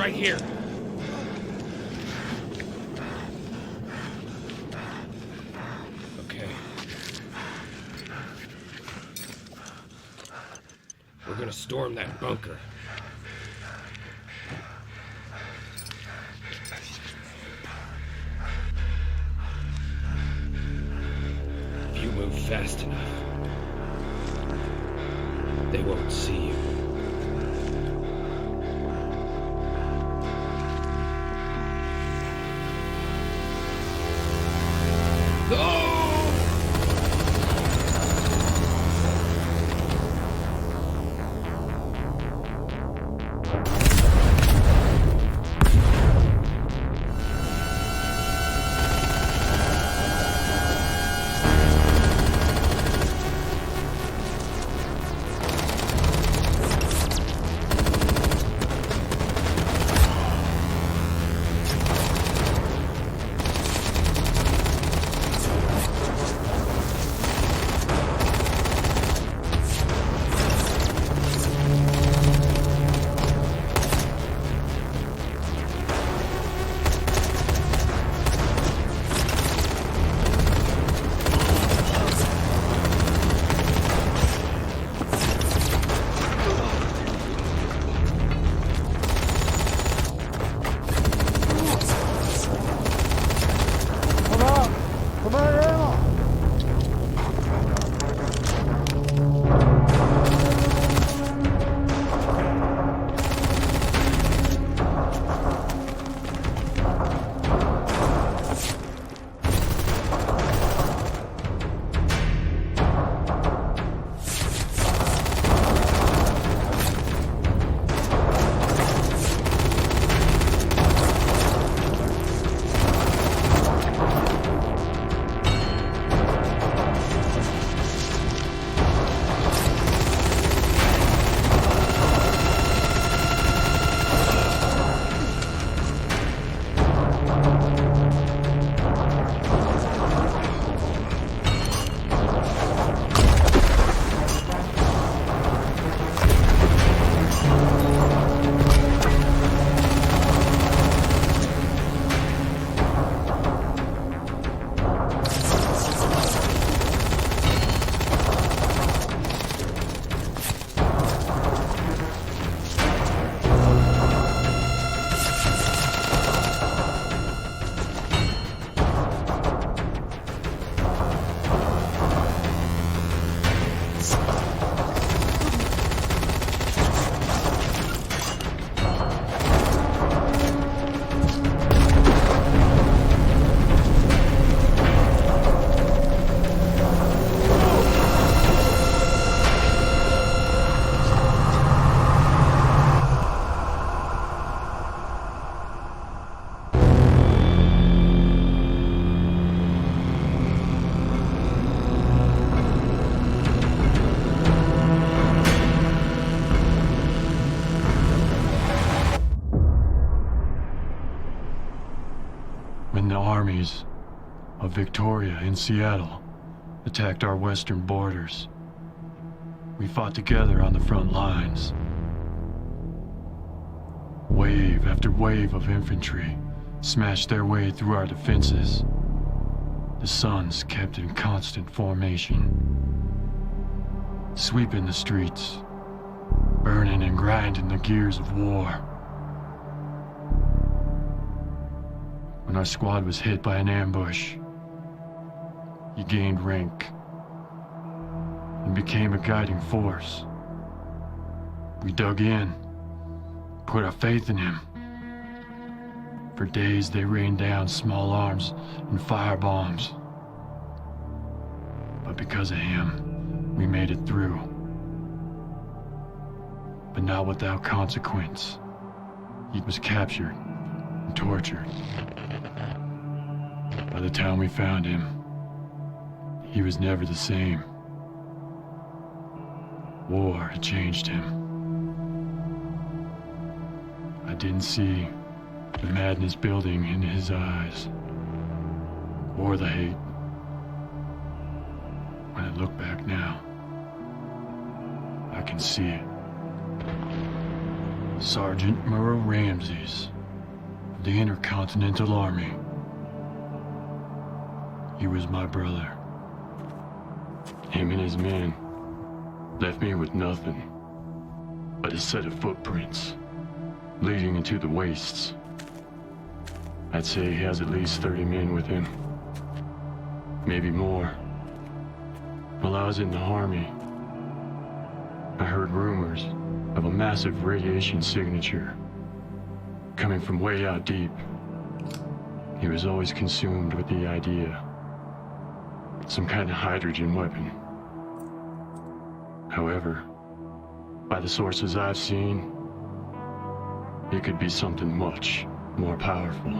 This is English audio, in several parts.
right here. Okay. We're gonna storm that bunker. If you move fast enough, they won't see you. When the armies of Victoria and Seattle attacked our western borders, we fought together on the front lines. Wave after wave of infantry smashed their way through our defenses. The Suns kept in constant formation, sweeping the streets, burning and grinding the gears of war. When our squad was hit by an ambush, he gained rank and became a guiding force. We dug in, put our faith in him. For days they rained down small arms and firebombs. But because of him, we made it through. But not without consequence. He was captured and tortured. By the time we found him, he was never the same. War had changed him. I didn't see the madness building in his eyes, or the hate. When I look back now, I can see it. Sergeant Murrow Ramses of the Intercontinental Army. He was my brother. Him and his men left me with nothing but a set of footprints leading into the wastes. I'd say he has at least 30 men with him. Maybe more. While I was in the army, I heard rumors of a massive radiation signature coming from way out deep. He was always consumed with the idea. Some kind of hydrogen weapon. However, by the sources I've seen, it could be something much more powerful.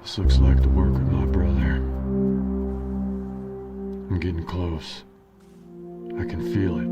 This looks like the work of my brother. I'm getting close. I can feel it.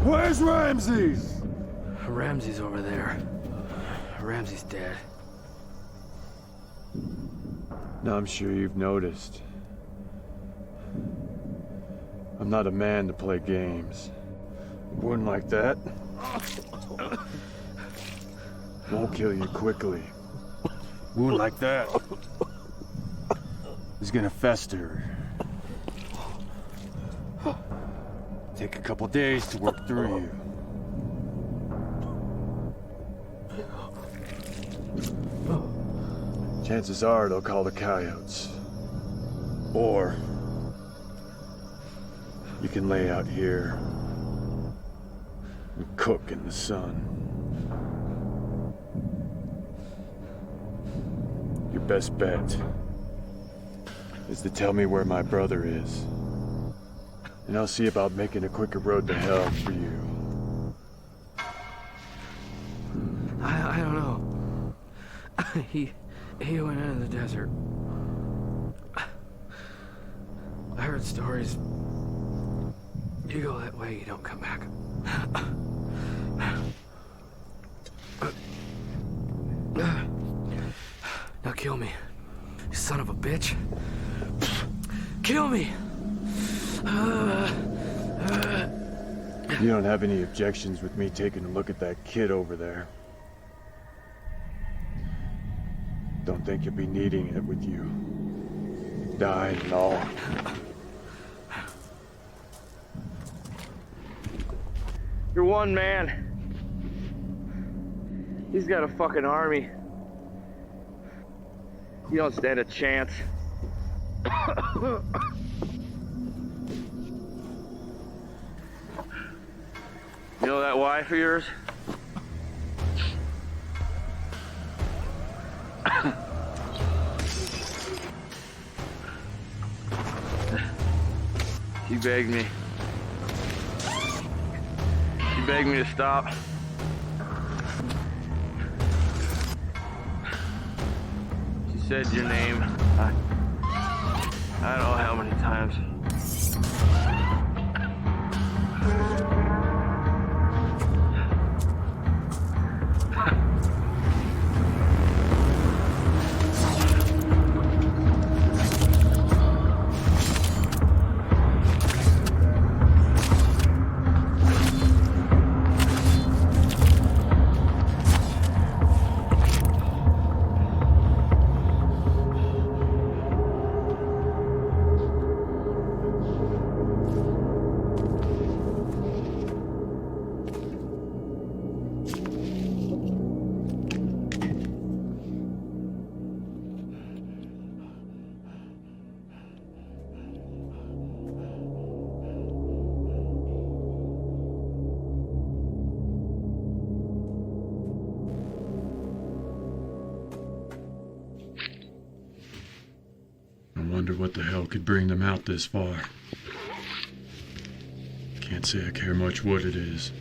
Where's Ramses? Ramses over there. Ramses dead. Now I'm sure you've noticed. I'm not a man to play games. A wound like that won't kill you quickly. A wound like that is gonna fester. Take a couple days to work through you. Chances are they'll call the coyotes. Or you can lay out here and cook in the sun. Your best bet is to tell me where my brother is. And I'll see about making a quicker road to hell for you. I don't know. He went into the desert. I heard stories. You go that way, you don't come back. Now kill me, you son of a bitch. Kill me! You don't have any objections with me taking a look at that kid over there? Don't think you'll be needing it with you. Dying and all. You're one man. He's got a fucking army. You don't stand a chance. You know that wife of yours? She begged me. She begged me to stop. She said your name. I don't know how many times. I wonder what the hell could bring them out this far. Can't say I care much what it is.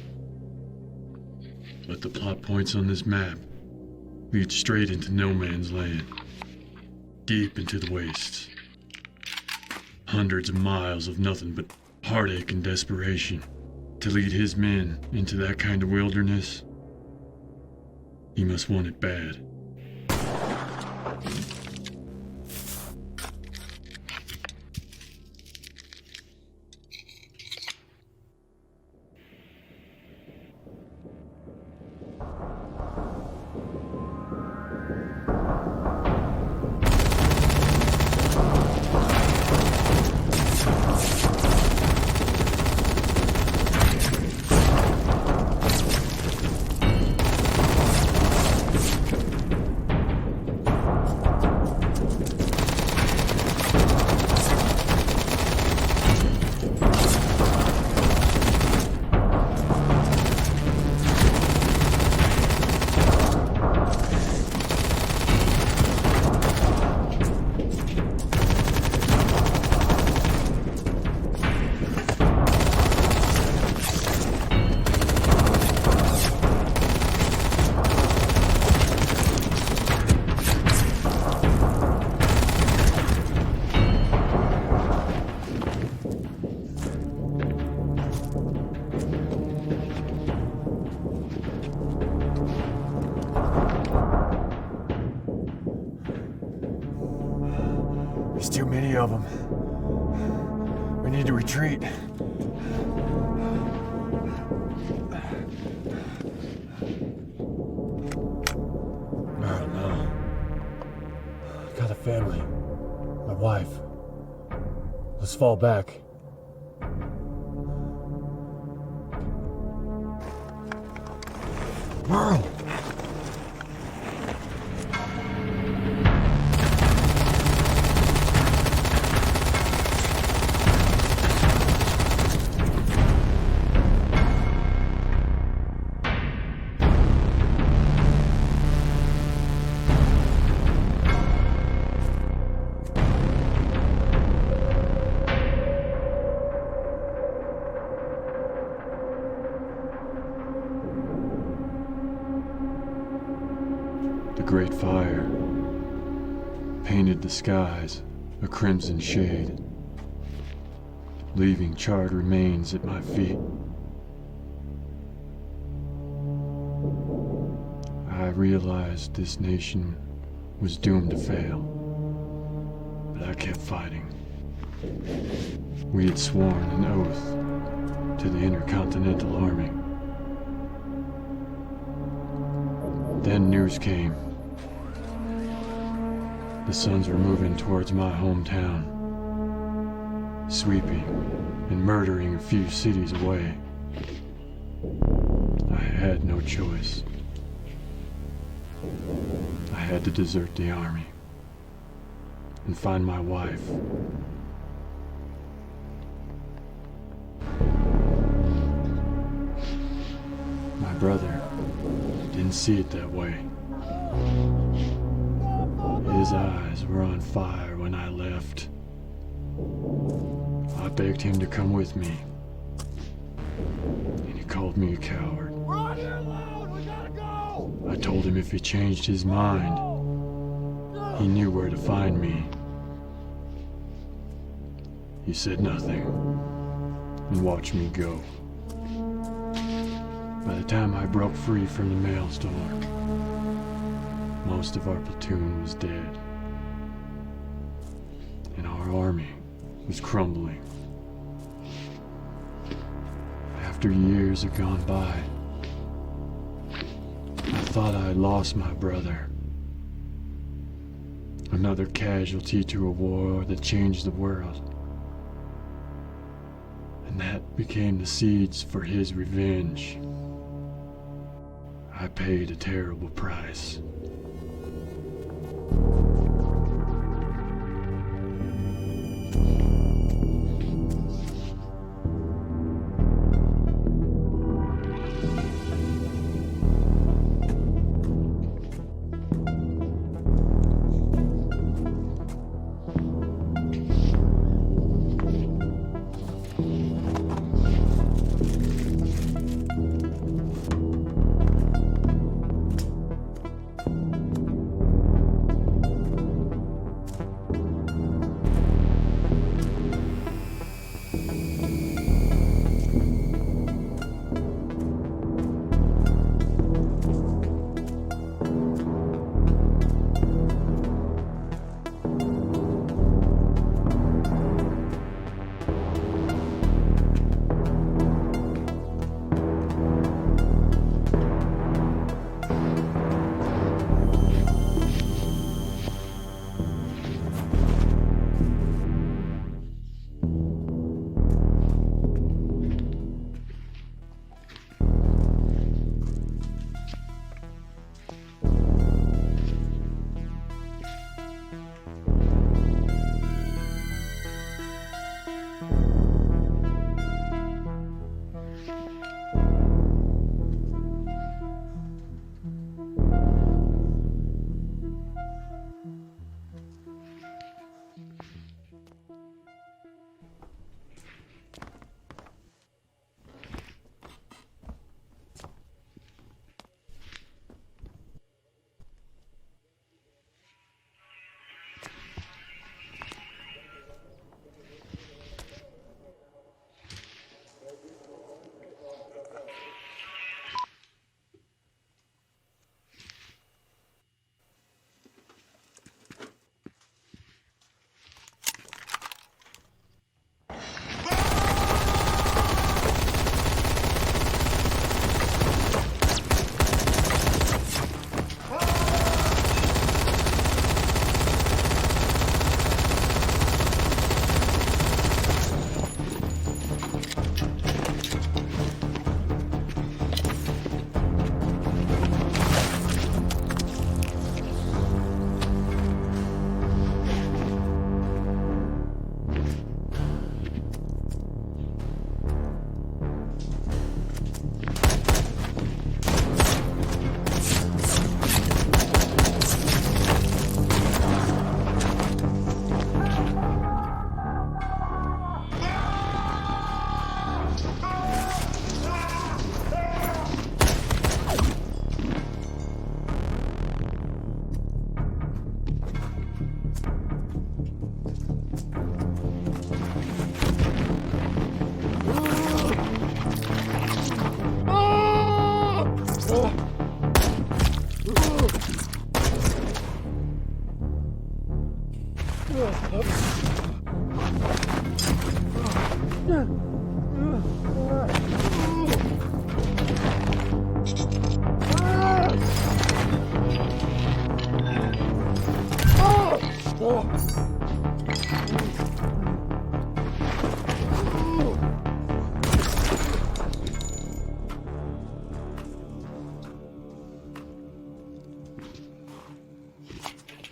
But the plot points on this map lead straight into no man's land. Deep into the wastes. Hundreds of miles of nothing but heartache and desperation. To lead his men into that kind of wilderness, he must want it bad. There's too many of them. We need to retreat. I don't know. I got a family. My wife. Let's fall back. Merle! great fire painted the skies a crimson shade, leaving charred remains at my feet. I realized this nation was doomed to fail, but I kept fighting. We had sworn an oath to the Intercontinental Army. Then news came. The Suns were moving towards my hometown, sweeping and murdering a few cities away. I had no choice. I had to desert the army and find my wife. My brother didn't see it that way. His eyes were on fire when I left. I begged him to come with me, and he called me a coward. We're on here loud! We gotta go! I told him if he changed his mind, he knew where to find me. He said nothing and watched me go. By the time I broke free from the maelstrom, most of our platoon was dead, and our army was crumbling. After years had gone by, I thought I had lost my brother. Another casualty to a war that changed the world. And that became the seeds for his revenge. I paid a terrible price.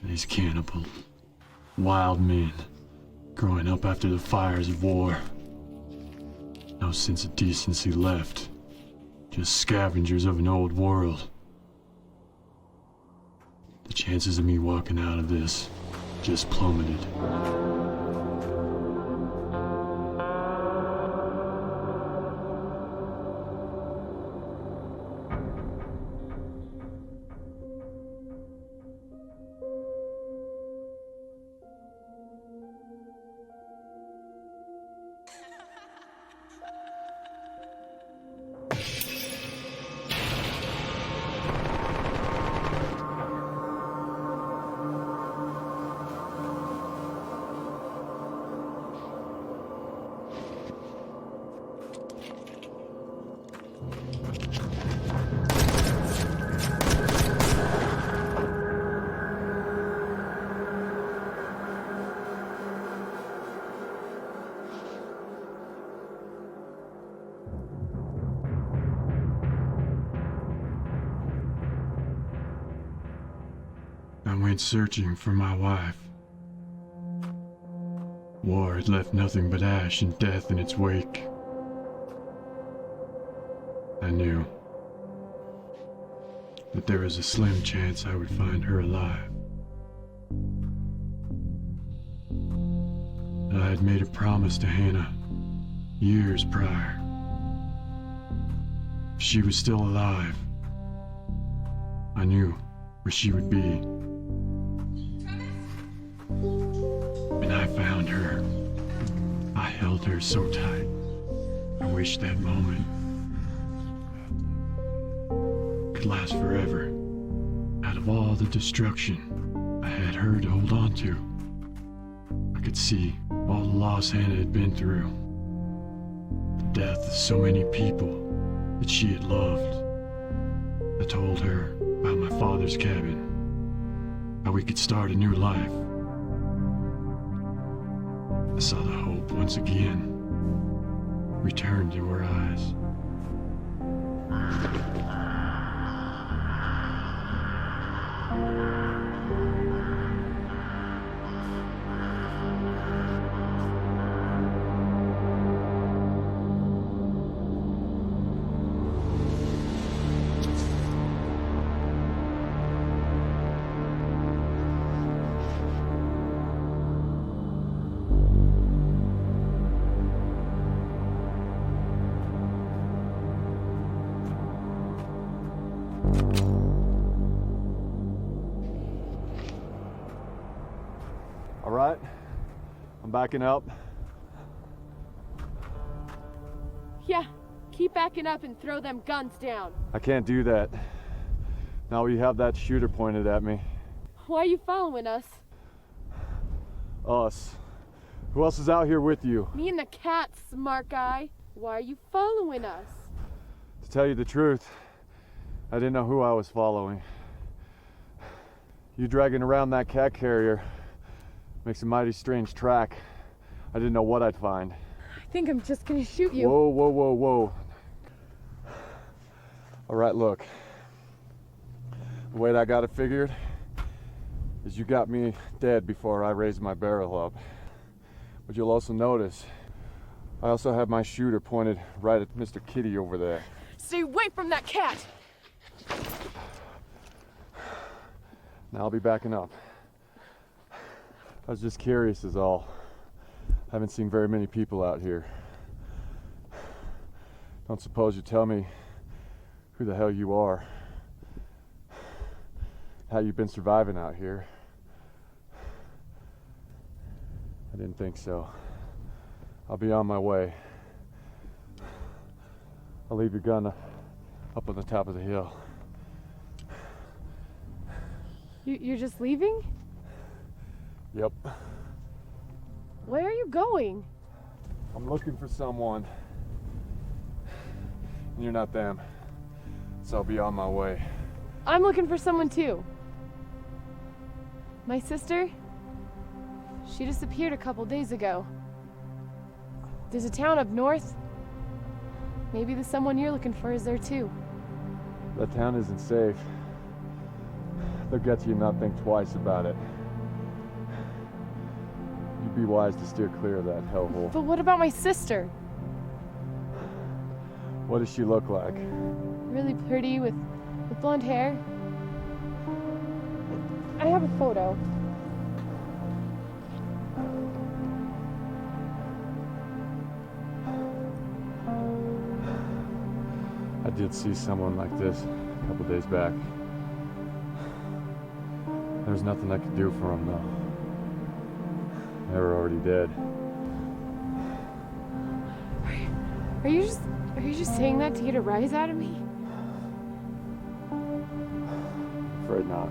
These cannibals, wild men, growing up after the fires of war. No sense of decency left, just scavengers of an old world. The chances of me walking out of this just plummeted. I went searching for my wife. War had left nothing but ash and death in its wake. I knew that there was a slim chance I would find her alive. But I had made a promise to Hannah years prior. If she was still alive, I knew where she would be. When I found her, I held her so tight. I wished that moment could last forever. Out of all the destruction, I had her to hold on to. I could see all the loss Hannah had been through. The death of so many people that she had loved. I told her about my father's cabin, how we could start a new life. I saw the hope once again return to her eyes. All right, I'm backing up. Yeah, keep backing up and throw them guns down. I can't do that. Now you have that shooter pointed at me. Why are you following us? Us. Who else is out here with you? Me and the cat, smart guy. Why are you following us? To tell you the truth, I didn't know who I was following. You dragging around that cat carrier makes a mighty strange track. I didn't know what I'd find. I think I'm just gonna shoot you. Whoa, whoa, whoa, whoa. All right, look. The way that I got it figured is you got me dead before I raised my barrel up. But you'll also notice I also have my shooter pointed right at Mr. Kitty over there. Stay away from that cat! Now I'll be backing up. I was just curious is all. I haven't seen very many people out here. Don't suppose you tell me who the hell you are. How you've been surviving out here. I didn't think so. I'll be on my way. I'll leave your gun up on the top of the hill. You're just leaving? Yep. Where are you going? I'm looking for someone. And you're not them. So I'll be on my way. I'm looking for someone too. My sister? She disappeared a couple days ago. There's a town up north. Maybe the someone you're looking for is there too. That town isn't safe. They'll get to you and not think twice about it. You'd be wise to steer clear of that hellhole. But what about my sister? What does she look like? Really pretty with blonde hair. I have a photo. I did see someone like this a couple days back. There was nothing I could do for him, though. They were already dead. Are you just saying that to get a rise out of me? Afraid not.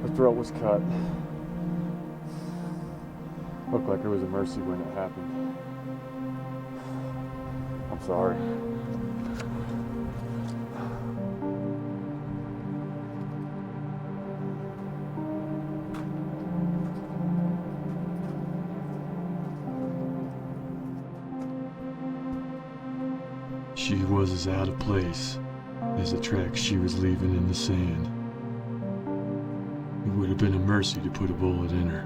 Her throat was cut. Looked like it was a mercy when it happened. I'm sorry. She was as out of place as the tracks she was leaving in the sand. It would have been a mercy to put a bullet in her.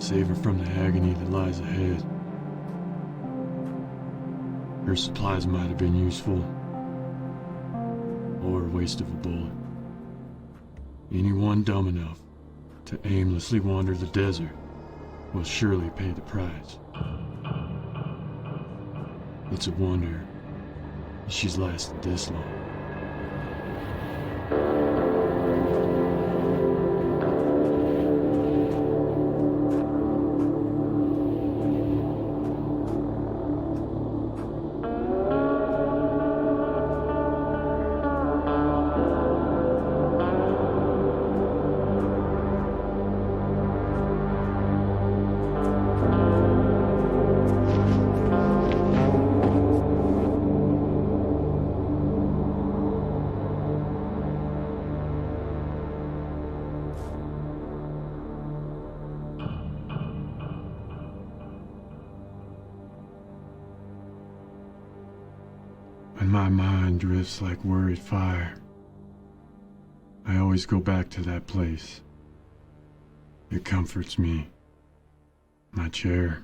Save her from the agony that lies ahead. Her supplies might have been useful, or a waste of a bullet. Anyone dumb enough to aimlessly wander the desert will surely pay the price. It's a wonder she's lasted this long. When my mind drifts like worried fire, I always go back to that place. It comforts me. My chair,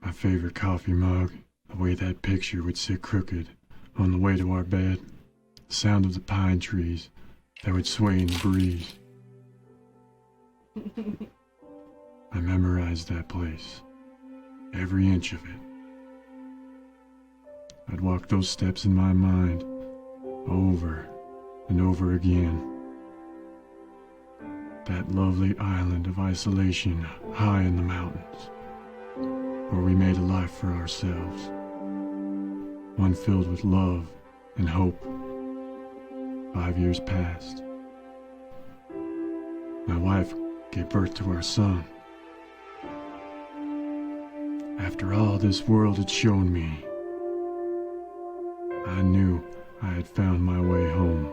my favorite coffee mug, the way that picture would sit crooked on the way to our bed, the sound of the pine trees that would sway in the breeze. I memorized that place, every inch of it. I'd walk those steps in my mind over and over again. That lovely island of isolation high in the mountains, where we made a life for ourselves, one filled with love and hope. 5 years passed. My wife gave birth to our son. After all this world had shown me, I knew I had found my way home.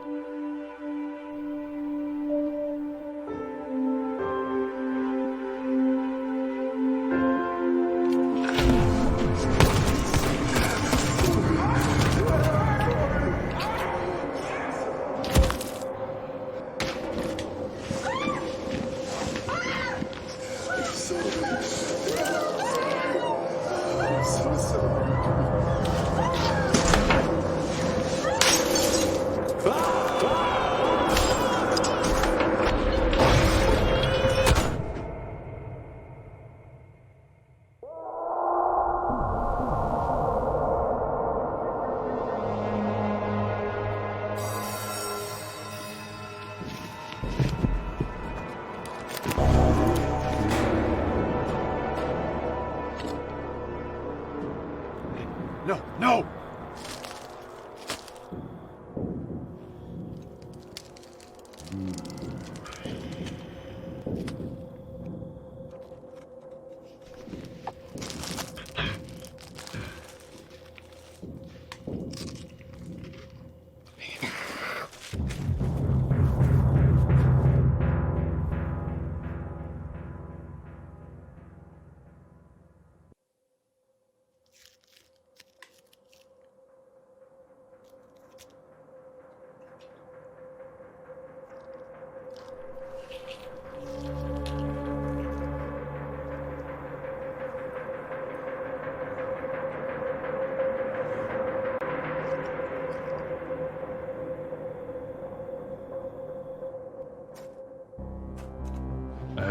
No, no!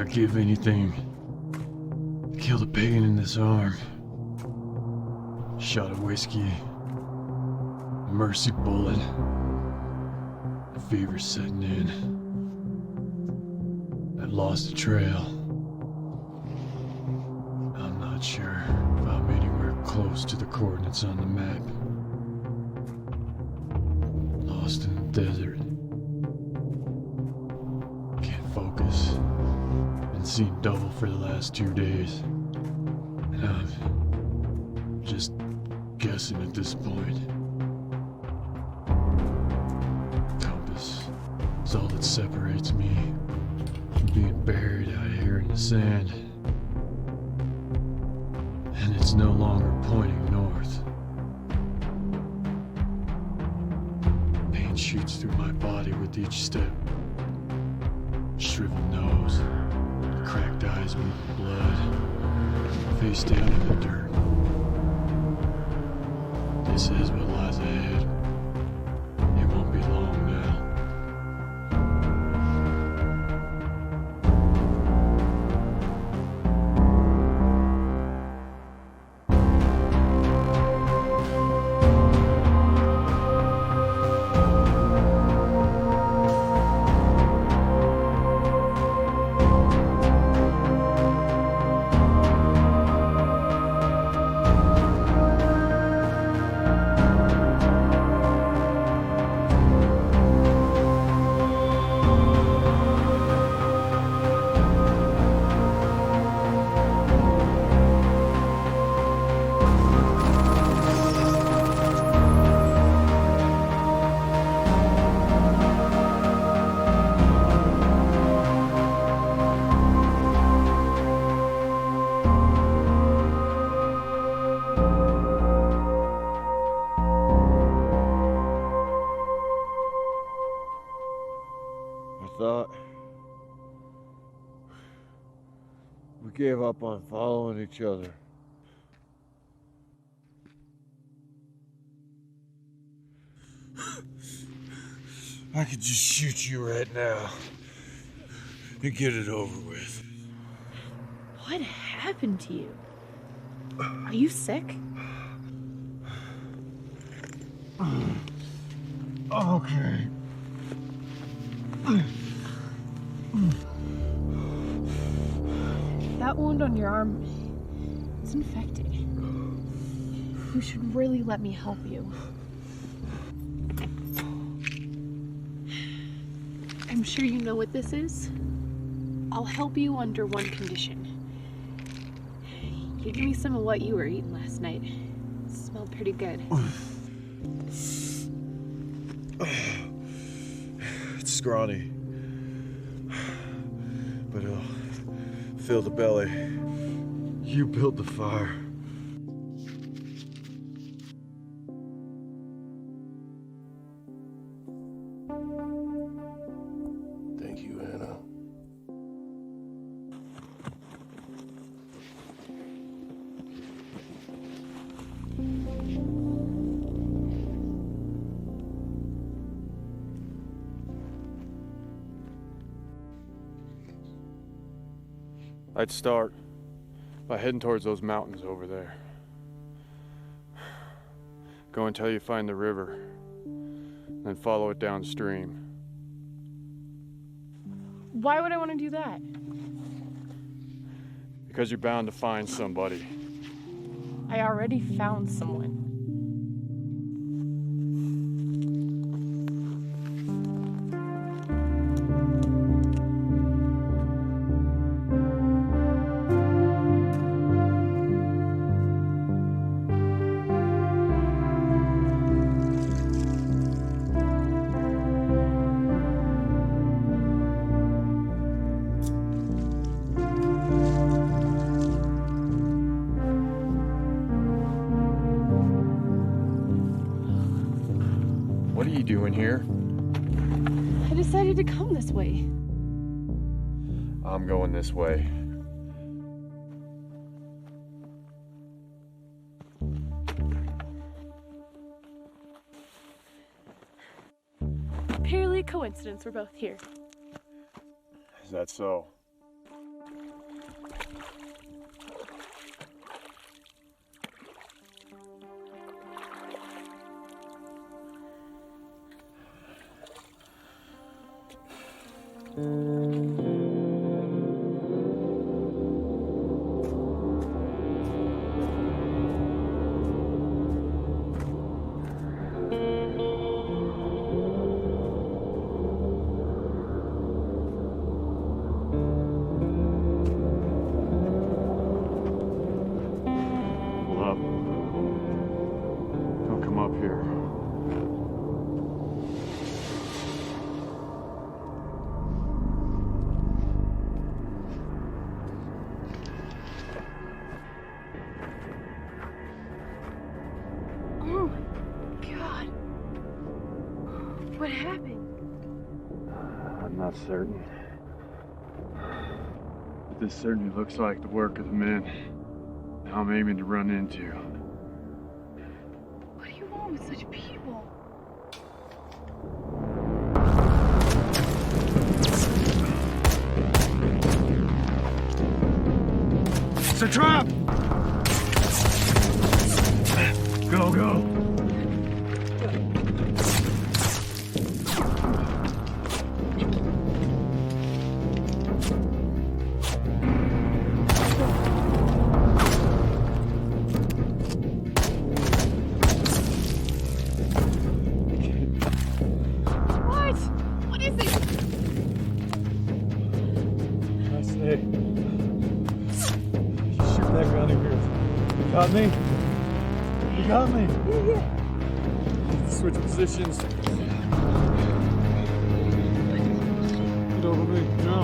I'd give anything to kill the pain in this arm. Shot of whiskey, a mercy bullet, fever setting in. I've lost the trail. I'm not sure if I'm anywhere close to the coordinates on the map. Lost in the desert. Can't focus. Been seeing double for the last 2 days. And I'm just guessing at this point. Compass is all that separates me from being buried out here in the sand. And it's no longer pointing north. Pain shoots through my body with each step. Shriveled nose, cracked eyes with blood, face down in the dirt. This is what lies ahead. It won't be long now. Thought we gave up on following each other. I could just shoot you right now and get it over with. What happened to you? Are you sick? Okay. That wound on your arm is infected. You should really let me help you. I'm sure you know what this is. I'll help you under one condition. You give me some of what you were eating last night. It smelled pretty good. It's scrawny, but it'll fill the belly. You built the fire. Thank you, Anna. I'd start by heading towards those mountains over there. Go until you find the river, then follow it downstream. Why would I want to do that? Because you're bound to find somebody. I already found someone. What are you doing here? I decided to come this way. I'm going this way. Purely coincidence we're both here. Is that so? What happened? I'm not certain. But this certainly looks like the work of the men I'm aiming to run into. What do you want with such people? It's a trap! Go, go! What is it? I say, you shoot that gun of yours. You got me? You got me? Switch positions. Get over me, now.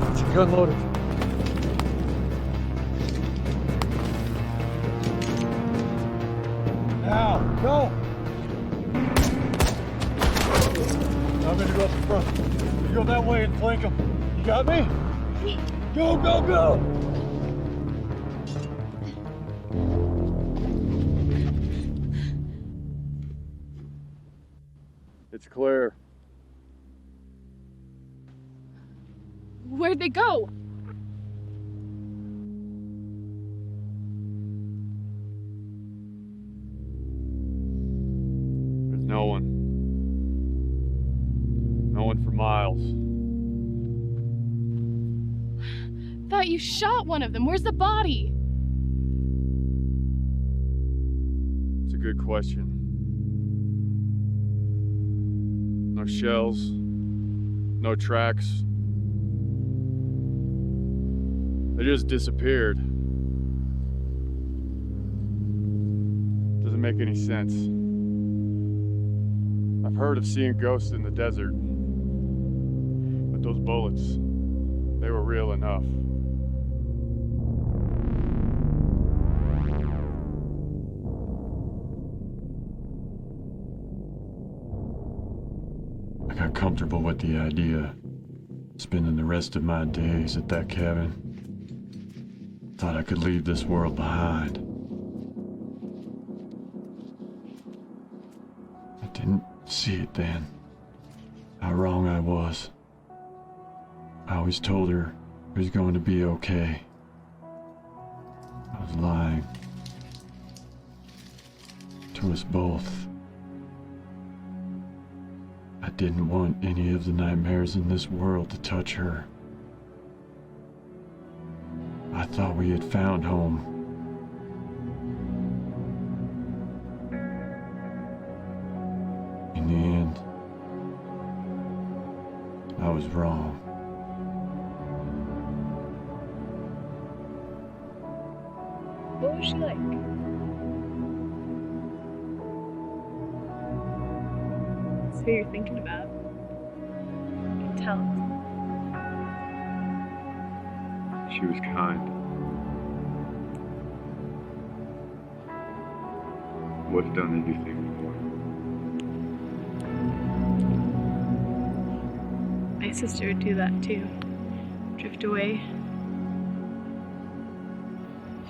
Get your gun loaded. Now, go! I'm gonna go up the front. You go that way and flank him. You got me? Go, go, go! It's clear. Where'd they go? There's no one. No one for miles. Thought you shot one of them. Where's the body? It's a good question. No shells. No tracks. They just disappeared. Doesn't make any sense. I've heard of seeing ghosts in the desert. But those bullets, they were real enough. I got comfortable with the idea, spending the rest of my days at that cabin. Thought I could leave this world behind. I didn't see it then, how wrong I was. I always told her it was going to be okay. I was lying. To us both. I didn't want any of the nightmares in this world to touch her. I thought we had found home. In the end, I was wrong. What was she like? That's who you're thinking about. You can tell. She was kind. What's done anything before? My sister would do that too. Drift away.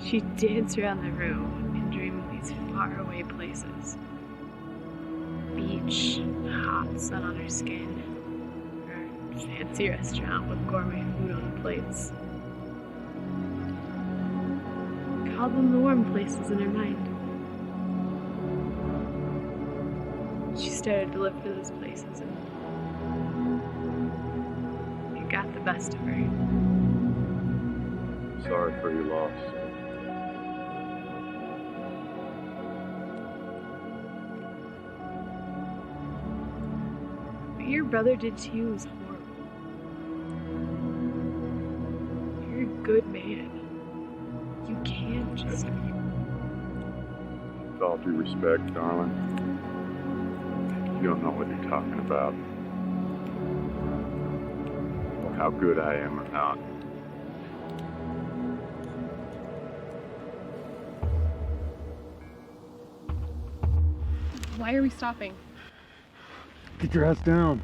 She'd dance around the room and dream of these faraway places. Beach, hot sun on her skin, or fancy restaurant with gourmet food on the plates. Called them the warm places in her mind. She started to live for those places, and it got the best of her. Sorry for your loss. What your brother did to you was horrible. You're a good man. You can't just... With all due respect, darling, you don't know what you're talking about. Or how good I am or not. Why are we stopping? Get your ass down.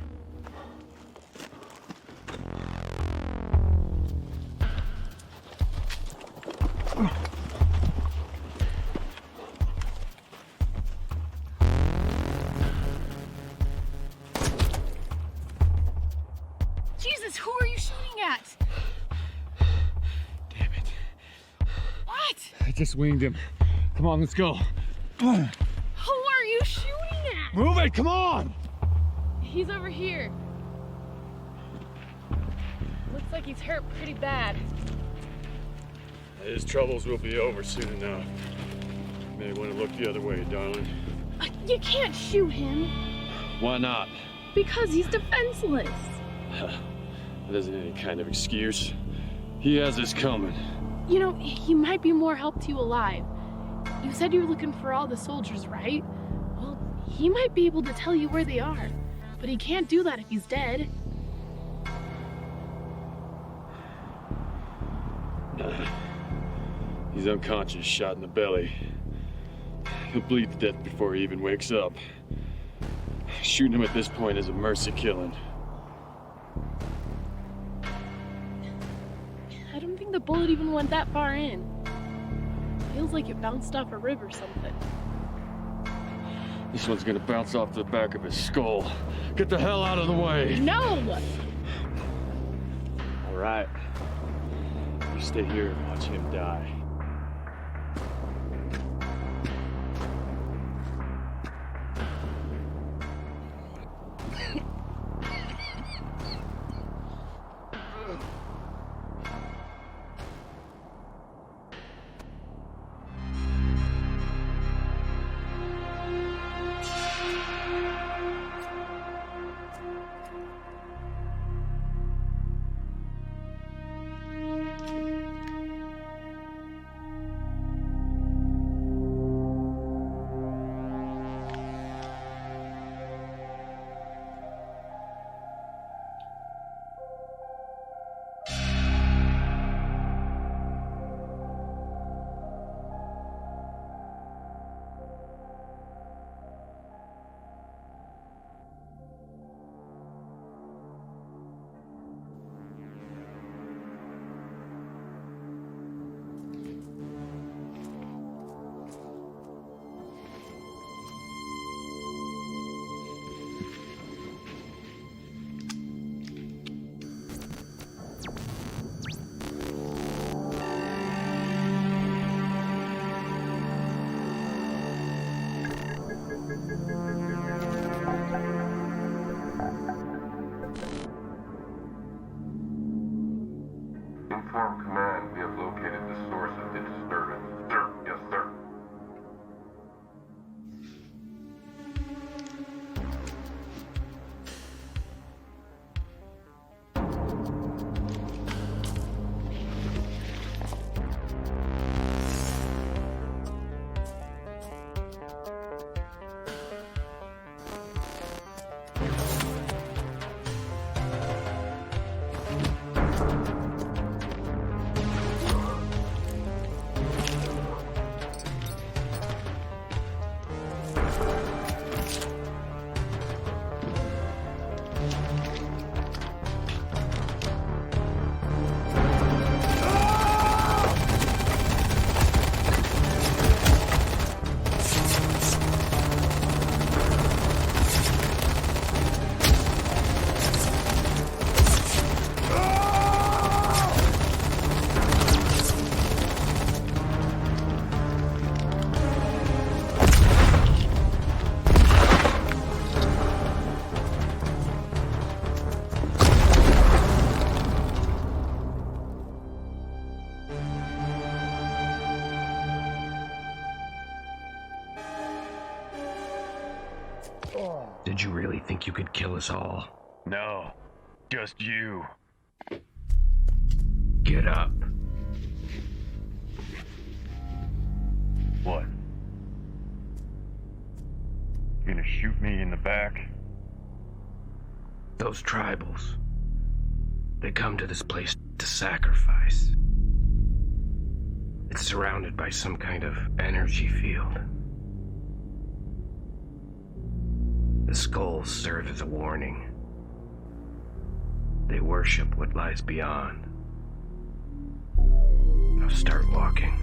Jesus, who are you shooting at? Damn it. What? I just winged him. Come on, let's go. Who are you shooting at? Move it, come on! He's over here. Looks like he's hurt pretty bad. His troubles will be over soon enough. You may want to look the other way, darling. You can't shoot him. Why not? Because he's defenseless. That isn't any kind of excuse. He has this coming. You know, he might be more help to you alive. You said you were looking for all the soldiers, right? Well, he might be able to tell you where they are. But he can't do that if he's dead. He's unconscious, shot in the belly. He'll bleed to death before he even wakes up. Shooting him at this point is a mercy killing. I don't think the bullet even went that far in. Feels like it bounced off a rib or something. This one's gonna bounce off the back of his skull. Get the hell out of the way! No! All right. You stay here and watch him die. Inform command we have located the source of the disturbance. Sir, yes, sir. Did you really think you could kill us all? No, just you. Get up. What? You gonna shoot me in the back? Those tribals. They come to this place to sacrifice. It's surrounded by some kind of energy field. The skulls serve as a warning. They worship what lies beyond. Now start walking.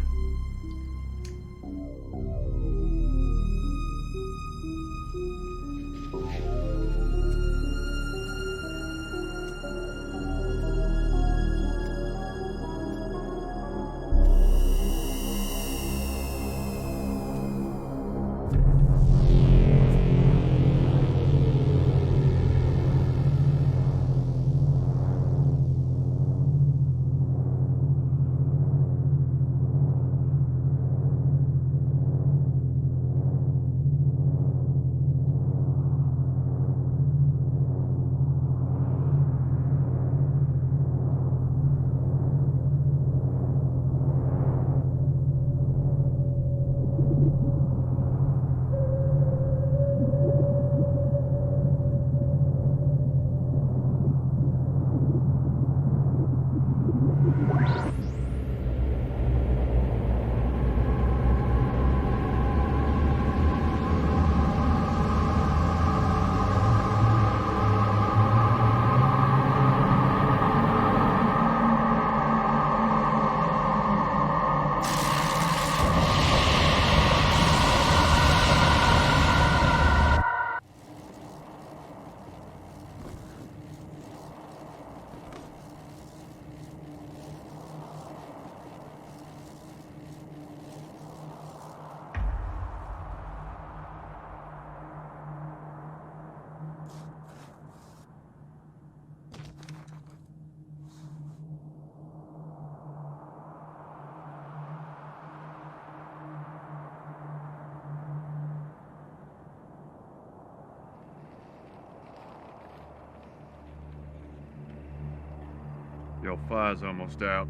Yo, fire's almost out.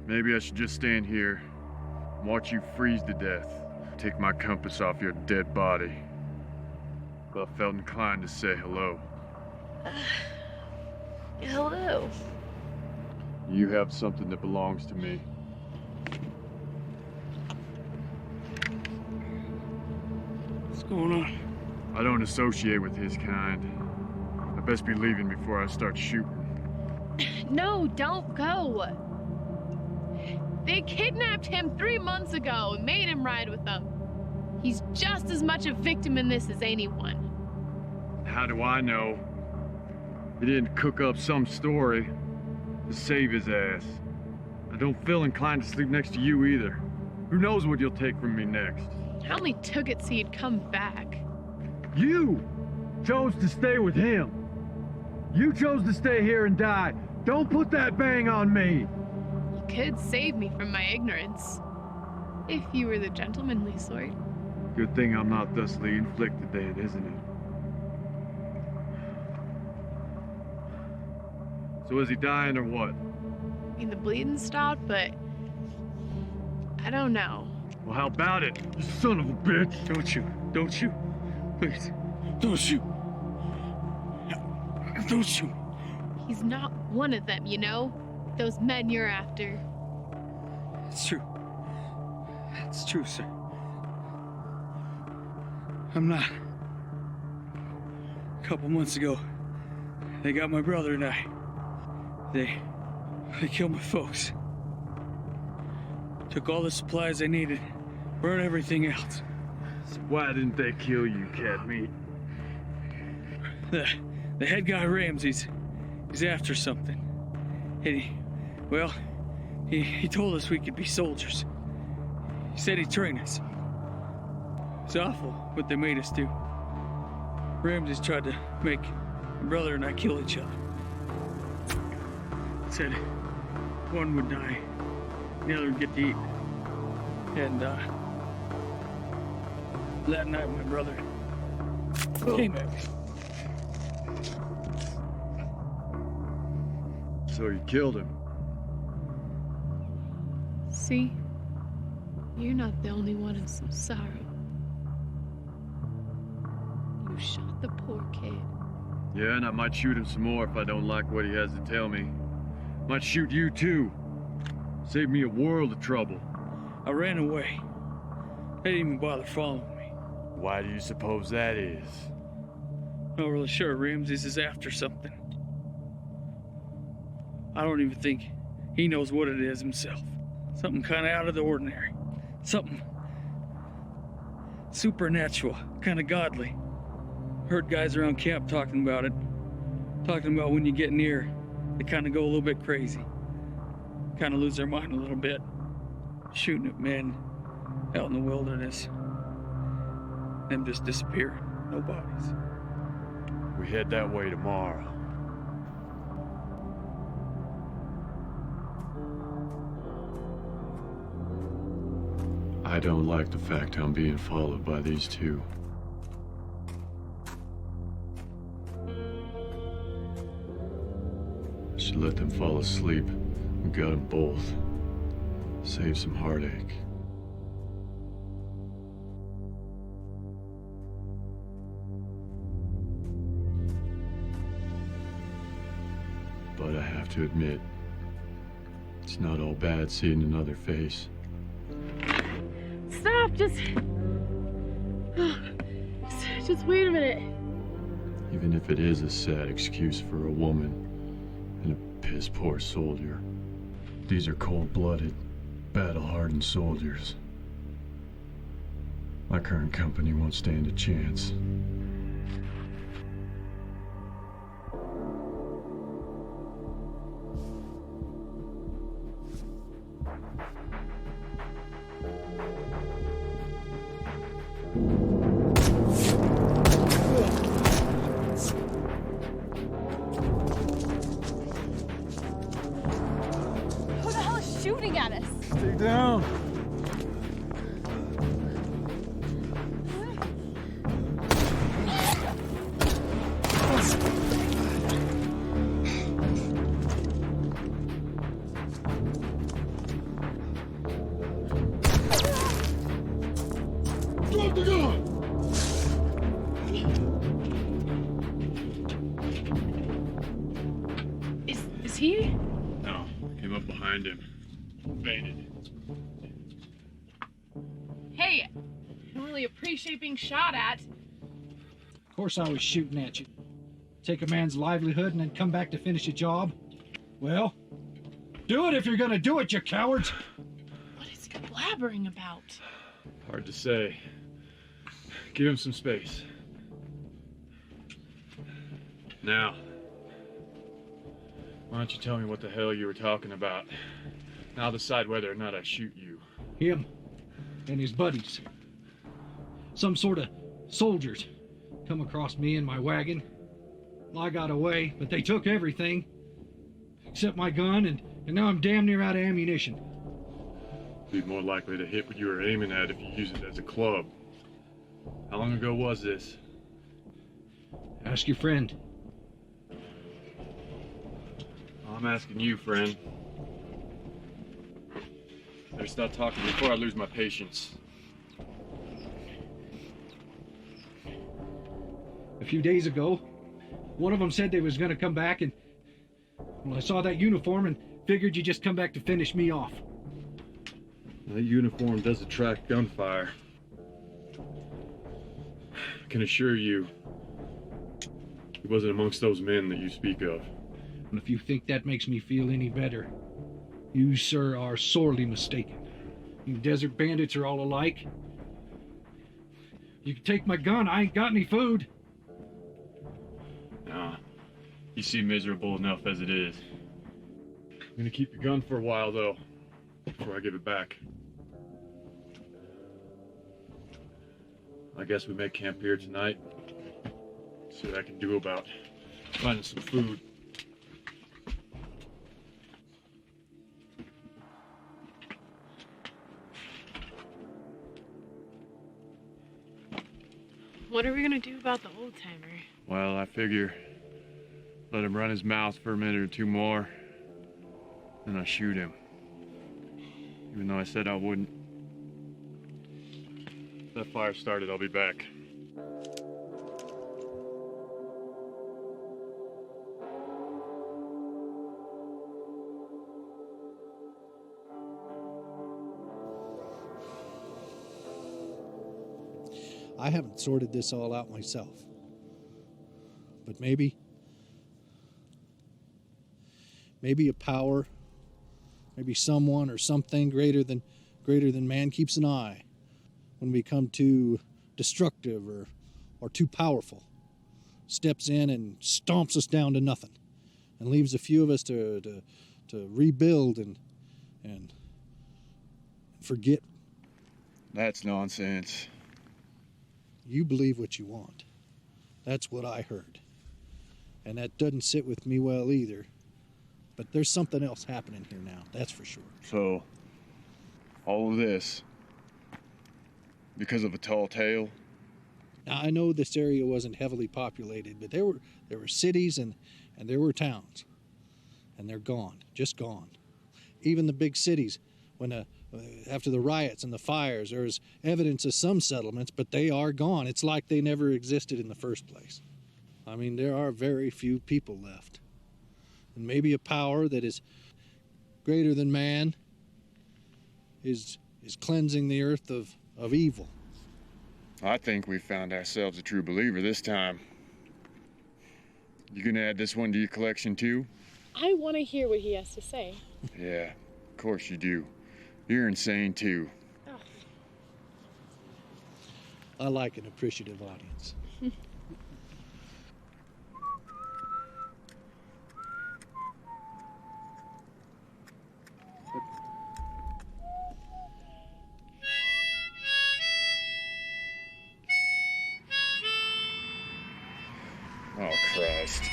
Maybe I should just stand here and watch you freeze to death. Take my compass off your dead body. But I felt inclined to say hello. Hello. You have something that belongs to me. What's going on? I don't associate with his kind. I best be leaving before I start shooting. No, don't go. They kidnapped him 3 months ago and made him ride with them. He's just as much a victim in this as anyone. How do I know? He didn't cook up some story to save his ass. I don't feel inclined to sleep next to you either. Who knows what you'll take from me next? I only took it so you'd come back. You chose to stay with him. You chose to stay here and die. Don't put that bang on me. You could save me from my ignorance. If you were the gentlemanly sort. Good thing I'm not thusly inflicted then, isn't it? So is he dying or what? I mean, the bleeding stopped, but I don't know. Well, how about it, you son of a bitch? Don't shoot. Don't shoot. Please. Don't shoot. Don't shoot. He's not one of them, you know? Those men you're after. It's true. It's true, sir. I'm not. A couple months ago, they got my brother and I. They killed my folks. Took all the supplies I needed, burned everything else. So why didn't they kill you, cat meat? The head guy Ramses, he's after something. And he told us we could be soldiers. He said he'd train us. It's awful what they made us do. Ramses tried to make my brother and I kill each other. Said one would die, the other would get to eat. And that night my brother came at me. So you killed him. See? You're not the only one in some sorrow. You shot the poor kid. Yeah, and I might shoot him some more if I don't like what he has to tell me. Might shoot you too. Save me a world of trouble. I ran away. They didn't even bother following me. Why do you suppose that is? Not really sure. Ramses is after something. I don't even think he knows what it is himself. Something kind of out of the ordinary. Something supernatural, kind of godly. Heard guys around camp talking about it. Talking about when you get near, they kind of go a little bit crazy. Kind of lose their mind a little bit. Shooting at men out in the wilderness. Them just disappearing. No bodies. We head that way tomorrow. I don't like the fact I'm being followed by these two. Should let them fall asleep and gut them both. Save some heartache. But I have to admit, it's not all bad seeing another face. Stop, just wait a minute. Even if it is a sad excuse for a woman and a piss-poor soldier. These are cold-blooded, battle-hardened soldiers. My current company won't stand a chance. Who the hell is shooting at us? Stay down. Drop the gun! Is he? No, came up behind him. Fainted. Hey, I don't really appreciate being shot at. Of course I was shooting at you. Take a man's livelihood and then come back to finish a job? Well, do it if you're gonna do it, you cowards! What is he blabbering about? Hard to say. Give him some space. Now, why don't you tell me what the hell you were talking about? And I'll decide whether or not I shoot you. Him and his buddies. Some sort of soldiers come across me in my wagon. Well, I got away, but they took everything. Except my gun, and now I'm damn near out of ammunition. Be more likely to hit what you were aiming at if you use it as a club. How long ago was this? Ask your friend. I'm asking you, friend. Better stop talking before I lose my patience. A few days ago, one of them said they was gonna come back, and well, I saw that uniform and figured you just come back to finish me off. That uniform does attract gunfire. I can assure you, he wasn't amongst those men that you speak of. And if you think that makes me feel any better, you, sir, are sorely mistaken. You desert bandits are all alike. You can take my gun, I ain't got any food. Nah, you seem miserable enough as it is. I'm gonna keep your gun for a while, though, before I give it back. I guess we make camp here tonight. See what I can do about finding some food. What are we gonna do about the old timer? Well, I figure let him run his mouth for a minute or two more, then I shoot him. Even though I said I wouldn't. If that fire started, I'll be back. I haven't sorted this all out myself. But maybe a power, maybe someone or something greater than man keeps an eye when we become too destructive or too powerful. Steps in and stomps us down to nothing and leaves a few of us to rebuild and forget. That's nonsense. You believe what you want. That's what I heard. And that doesn't sit with me well either. But there's something else happening here now, that's for sure. So, all of this, because of a tall tale? Now, I know this area wasn't heavily populated, but there were cities and there were towns. And they're gone, just gone. Even the big cities, when after the riots and the fires, there was evidence of some settlements, but they are gone. It's like they never existed in the first place. I mean, there are very few people left. And maybe a power that is greater than man is cleansing the earth of evil. I think we found ourselves a true believer this time. You gonna add this one to your collection too? I want to hear what he has to say. Yeah, of course you do. You're insane too. Oh. I like an appreciative audience. Oh, Christ.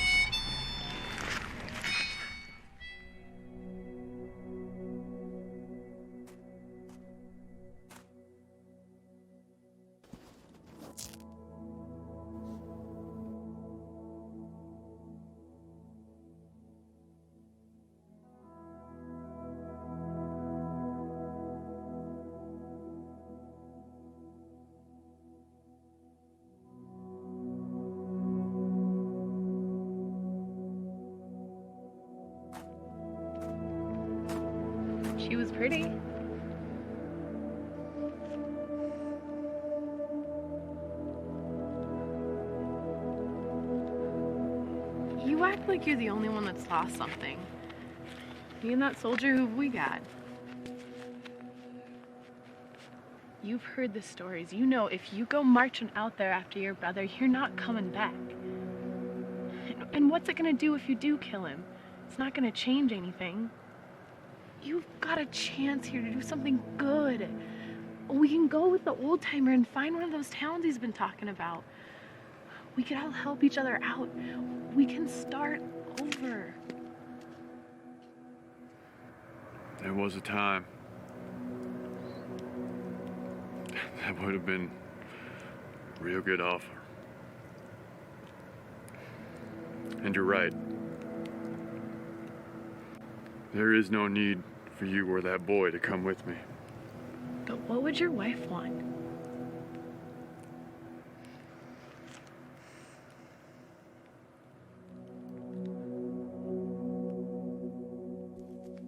She was pretty. You act like you're the only one that's lost something. Me and that soldier, who've we got? You've heard the stories. You know if you go marching out there after your brother, you're not coming back. And what's it gonna do if you do kill him? It's not gonna change anything. You've got a chance here to do something good. We can go with the old timer and find one of those towns he's been talking about. We could all help each other out. We can start over. There was a time. That would have been a real good offer. And you're right. There is no need for you or that boy to come with me. But what would your wife want?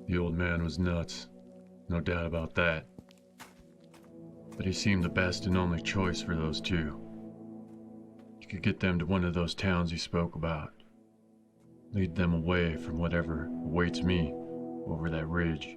The old man was nuts, no doubt about that. But he seemed the best and only choice for those two. You could get them to one of those towns he spoke about. Lead them away from whatever awaits me over that ridge.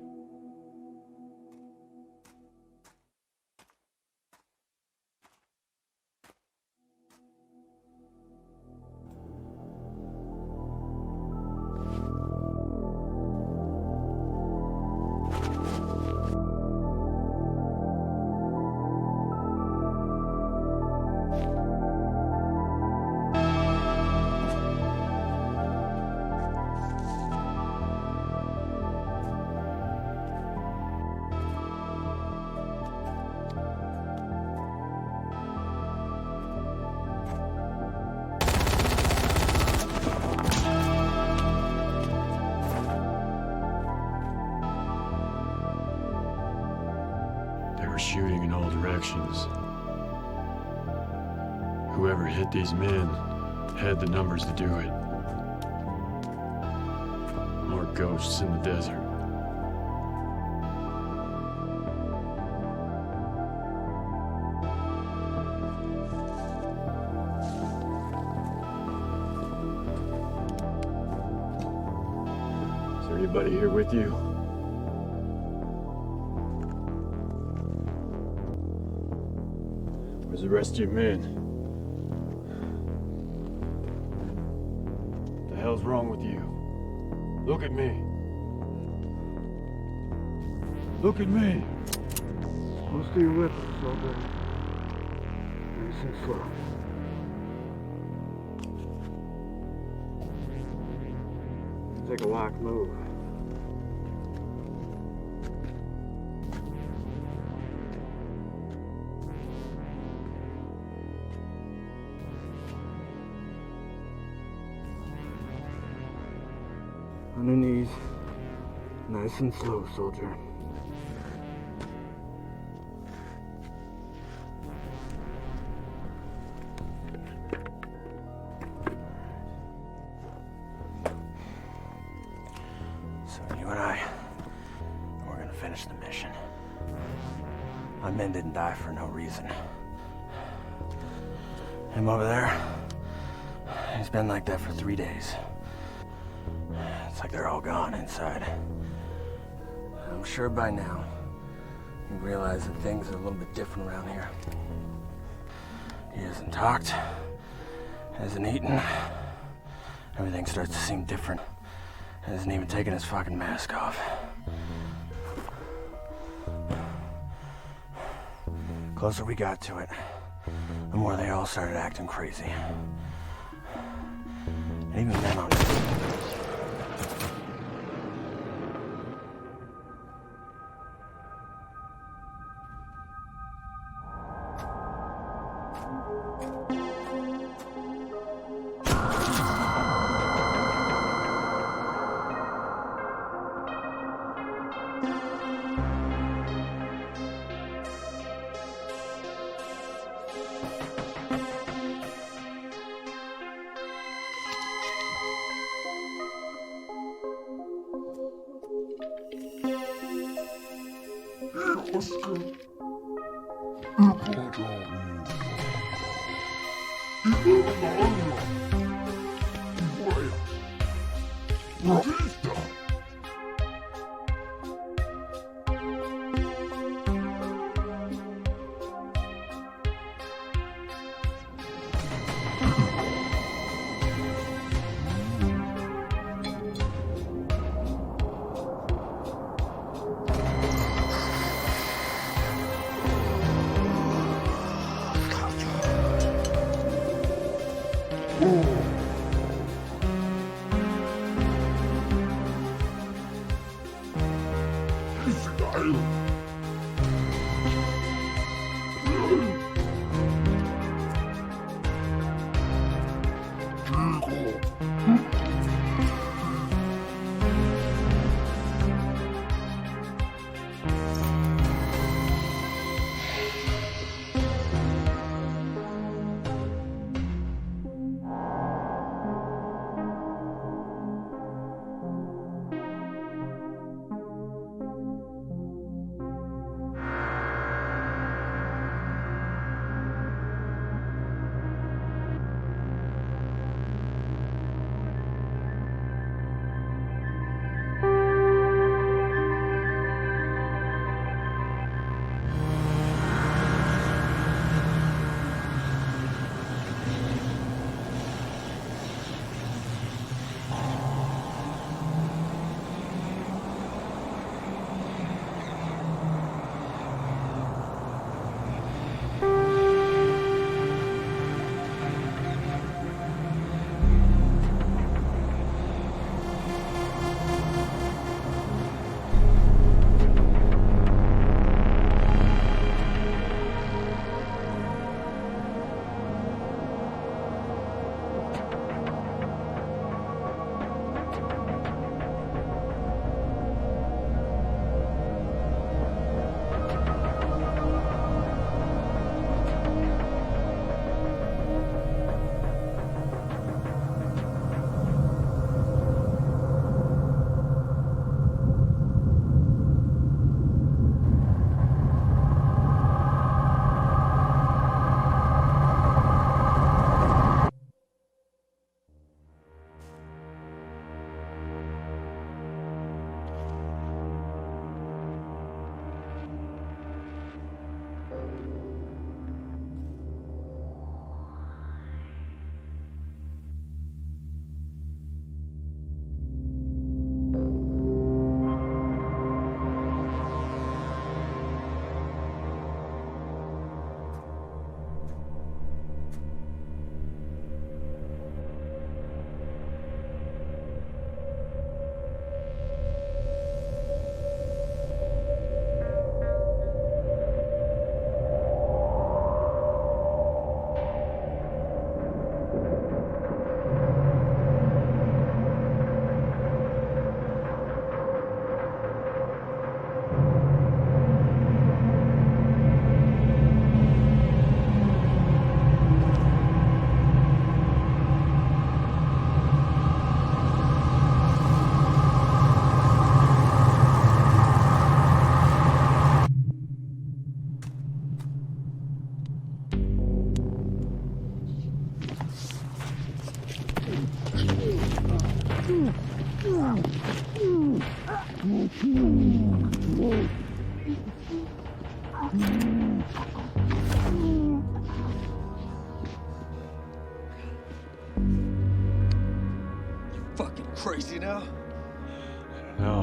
Shooting in all directions. Whoever hit these men had the numbers to do it. More ghosts in the desert. Everybody here with you? Where's the rest of your men? What the hell's wrong with you? Look at me. Look at me. Most of your weapons, soldier. Nice and slow. Take a lock move. On your knees. Nice and slow, soldier. So you and I, we're gonna finish the mission. My men didn't die for no reason. Him over there, he's been like that for 3 days. It's like they're all gone inside. I'm sure by now you realize that things are a little bit different around here. He hasn't talked, hasn't eaten. Everything starts to seem different. Hasn't even taken his fucking mask off. Closer we got to it, the more they all started acting crazy. And even men on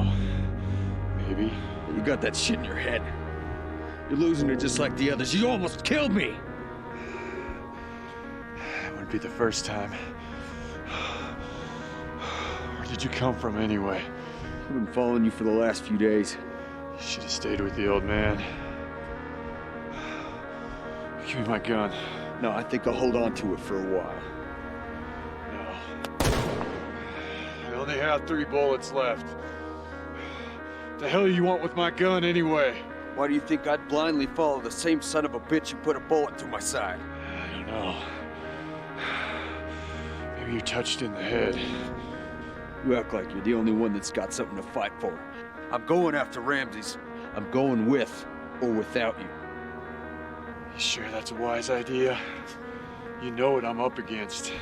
know. Maybe. You got that shit in your head. You're losing her just like the others. You almost killed me! It wouldn't be the first time. Where did you come from anyway? I've been following you for the last few days. You should have stayed with the old man. Give me my gun. No, I think I'll hold on to it for a while. I only have 3 bullets left. The hell you want with my gun anyway? Why do you think I'd blindly follow the same son of a bitch who put a bullet through my side? I don't know. Maybe you're touched in the head. You act like you're the only one that's got something to fight for. I'm going after Ramses. I'm going with or without you. You sure that's a wise idea? You know what I'm up against.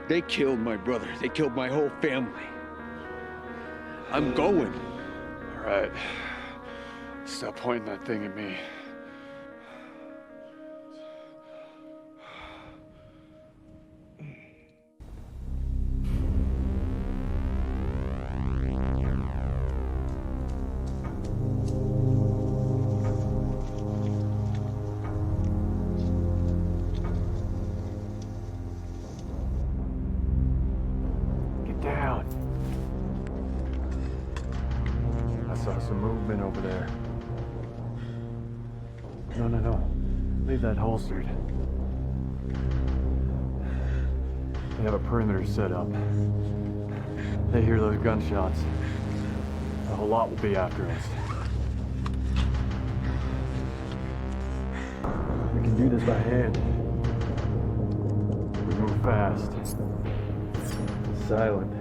They killed my brother. They killed my whole family. I'm going. All right. Stop pointing that thing at me. Get down. I saw some movement over there. No. Leave that holstered. They have a perimeter set up. They hear those gunshots. A whole lot will be after us. We can do this by hand. We move fast. Silent.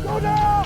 Go now!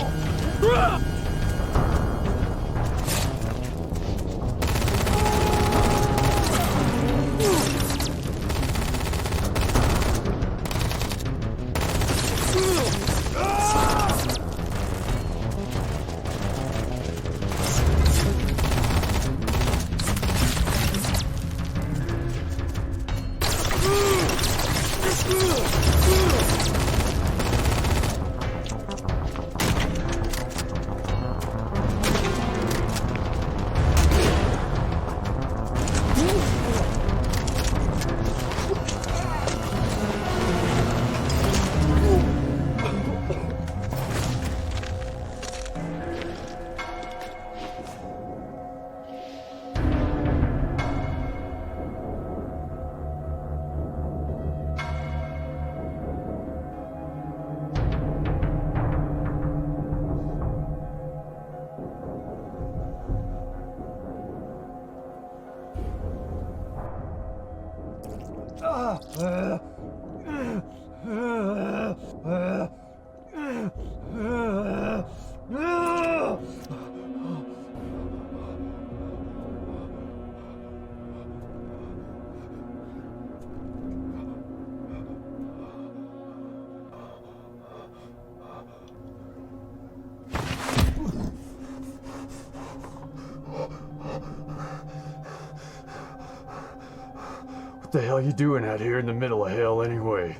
What the hell are you doing out here in the middle of hell anyway?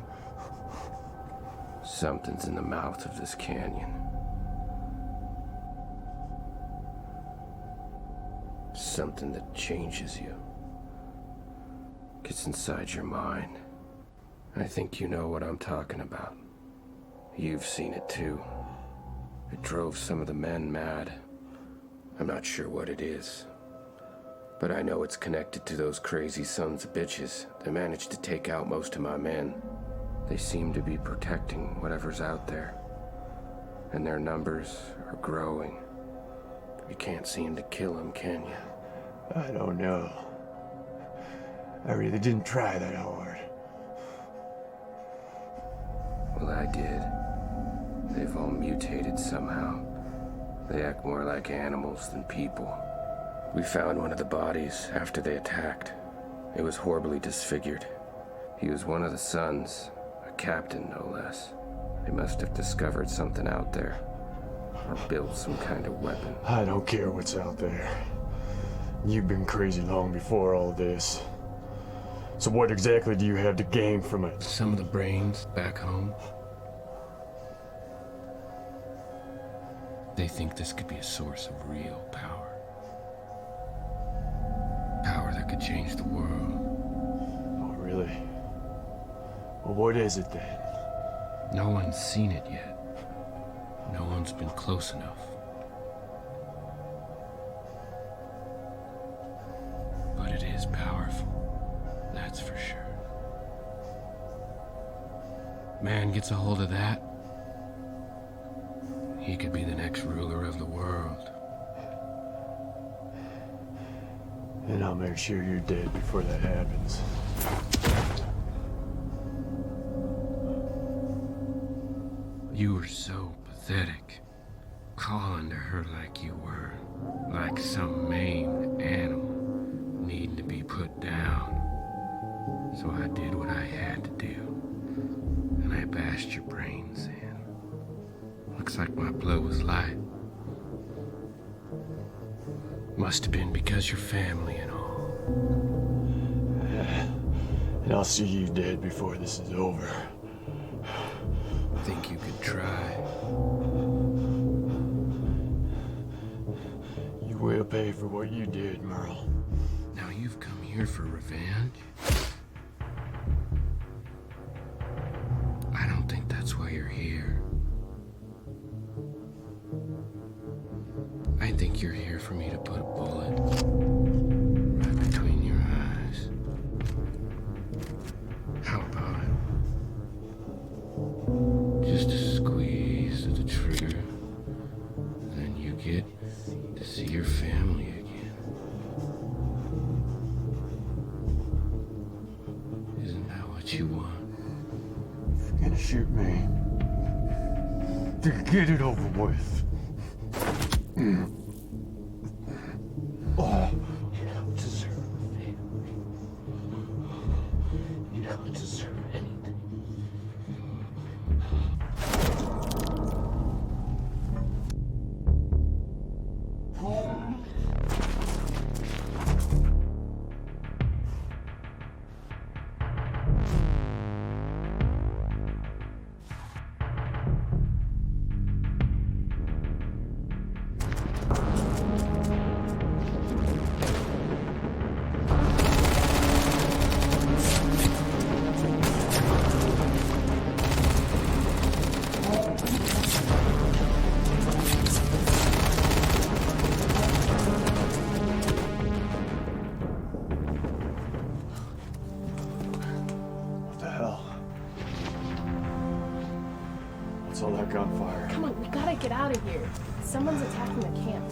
Something's in the mouth of this canyon. Something that changes you. Gets inside your mind. I think you know what I'm talking about. You've seen it too. It drove some of the men mad. I'm not sure what it is. But I know it's connected to those crazy sons of bitches that managed to take out most of my men. They seem to be protecting whatever's out there. And their numbers are growing. You can't seem to kill them, can you? I don't know. I really didn't try that hard. Well, I did. They've all mutated somehow. They act more like animals than people. We found one of the bodies after they attacked. It was horribly disfigured. He was one of the sons, a captain no less. They must have discovered something out there, or built some kind of weapon. I don't care what's out there. You've been crazy long before all this. So what exactly do you have to gain from it? Some of the brains back home. They think this could be a source of real power. Power that could change the world. Oh, really? Well, what is it then? No one's seen it yet. No one's been close enough. But it is powerful, that's for sure. Man gets a hold of that, he could be the next ruler of the world. And I'll make sure you're dead before that happens. You were so pathetic, calling to her like you were, like some maimed animal needing to be put down. So I did what I had to do, and I bashed your brains in. Looks like my blow was light. Must have been because your family and all. And I'll see you dead before this is over. Think you could try? You will pay for what you did, Merle. Now you've come here for revenge? I don't think that's why you're here. I think you're here for me to put a bullet right between your eyes. How about it? Just a squeeze of the trigger, then you get to see your family again. Isn't that what you want? If you're gonna shoot me, then get it over with. Oh. You don't deserve a family. You don't deserve anything. What the hell? What's all that gunfire? Come on, we gotta get out of here. Someone's attacking the camp.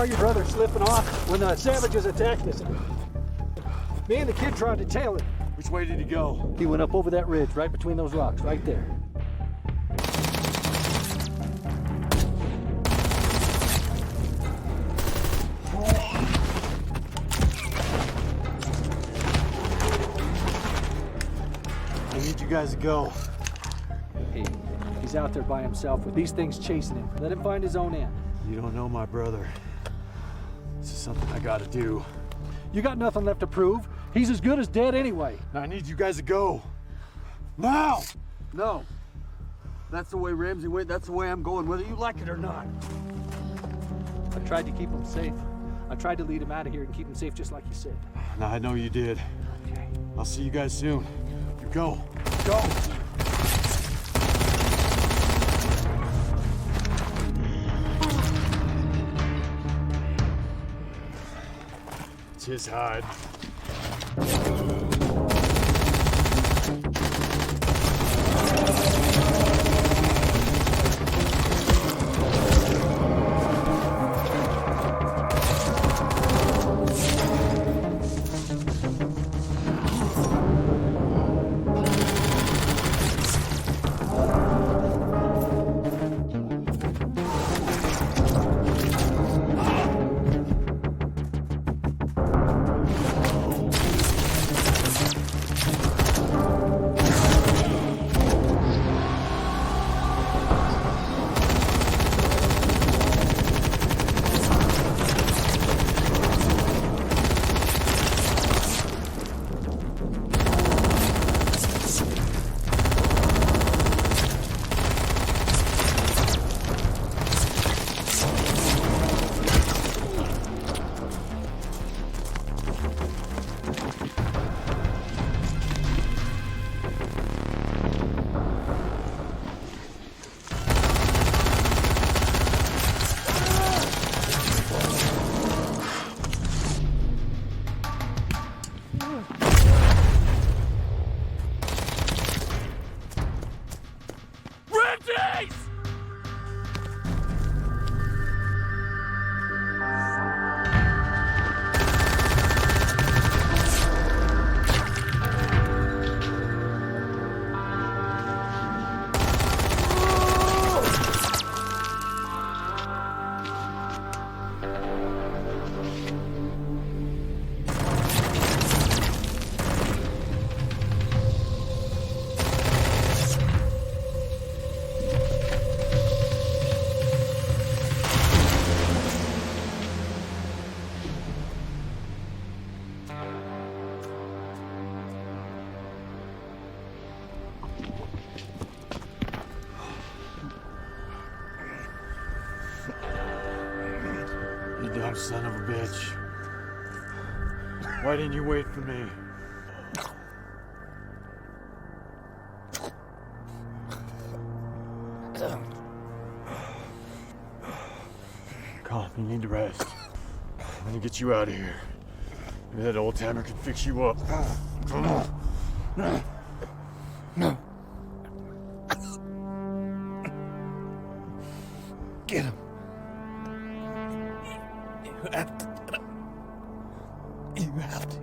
your brother slipping off when the savages attacked us. Me and the kid tried to tail him. Which way did he go? He went up over that ridge, right between those rocks, right there. I need you guys to go. Hey, he's out there by himself with these things chasing him. Let him find his own end. You don't know my brother. This is something I gotta do. You got nothing left to prove. He's as good as dead anyway. I need you guys to go. Now! No. That's the way Ramsey went. That's the way I'm going, whether you like it or not. I tried to keep him safe. I tried to lead him out of here and keep him safe just like you said. Now I know you did. Okay. I'll see you guys soon. You go. Go! It's his hide. You dumb son of a bitch. Why didn't you wait for me? Calm, you need to rest. I'm gonna get you out of here. Maybe that old timer can fix you up. Come on. No. Get him. You have to. You have to.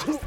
Hey.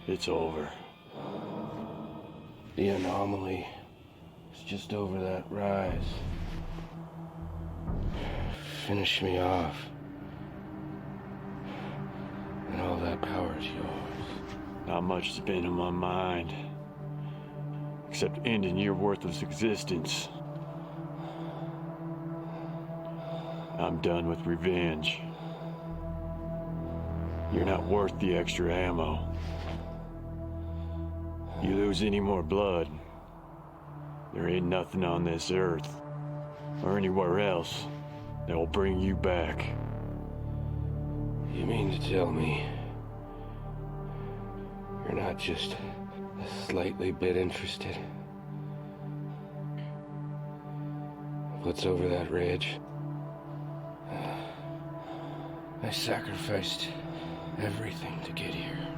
It's over. The anomaly is just over that rise. Finish me off. And all that power is yours. Not much has been in my mind. Except ending your worthless existence. I'm done with revenge. You're not worth the extra ammo. You lose any more blood, there ain't nothing on this earth, or anywhere else, that will bring you back. You mean to tell me you're not just a slightly bit interested? What's over that ridge? I sacrificed everything to get here.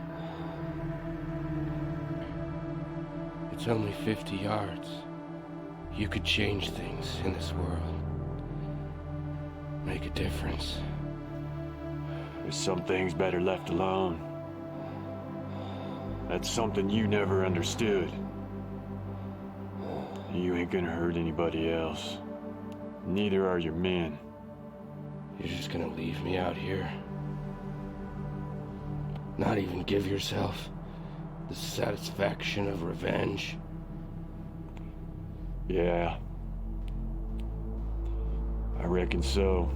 It's only 50 yards. You could change things in this world. Make a difference. There's some things better left alone. That's something you never understood. You ain't gonna hurt anybody else. Neither are your men. You're just gonna leave me out here? Not even give yourself the satisfaction of revenge? Yeah. I reckon so.